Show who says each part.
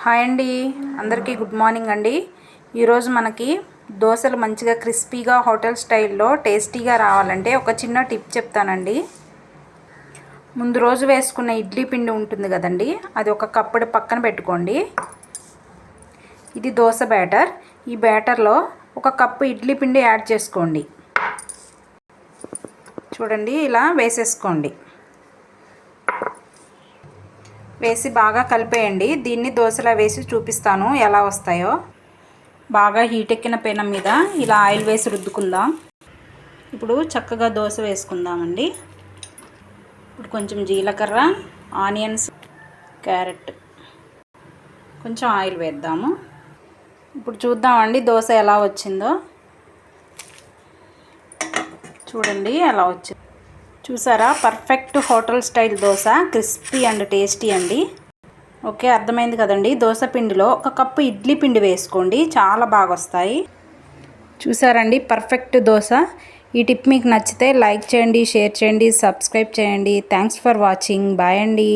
Speaker 1: Hi అండి, అందరికీ good morning అండి. ఈరోజు మనకి దోశలు మంచిగా క్రిస్పీగా హోటల్ స్టైల్లో టేస్టీగా రావాలంటే ఒక చిన్న టిప్ చెప్తానండి. ముందు రోజు వేసుకున్న ఇడ్లీ పిండి ఉంటుంది కదండి, అది ఒక కప్పుడు పక్కన పెట్టుకోండి. ఇది దోశ బ్యాటర్. ఈ బ్యాటర్లో ఒక కప్పు ఇడ్లీ పిండి యాడ్ చేసుకోండి. చూడండి, ఇలా వేసేసుకోండి. వేసి బాగా కలిపేయండి. దీన్ని దోశలా వేసి చూపిస్తాను ఎలా వస్తాయో. బాగా హీట్ ఎక్కిన పెనం మీద ఇలా ఆయిల్ వేసి రుద్దుకుందాం. ఇప్పుడు చక్కగా దోశ వేసుకుందామండి. ఇప్పుడు కొంచెం జీలకర్ర, ఆనియన్స్, క్యారెట్, కొంచెం ఆయిల్ వేద్దాము. ఇప్పుడు చూద్దామండి దోశ ఎలా వచ్చిందో. చూడండి ఎలా వచ్చింది. చూసారా, perfect hotel style dosa, crispy and tasty అండి. ఓకే, అర్థమైంది కదండి. దోశ పిండిలో ఒక కప్పు ఇడ్లీ పిండి వేసుకోండి, చాలా బాగా వస్తాయి. చూసారండి, పర్ఫెక్ట్ దోశ. ఈ టిప్ మీకు నచ్చితే లైక్ చేయండి, షేర్ చేయండి, సబ్స్క్రైబ్ చేయండి. Thanks for watching. బాయ్ అండి.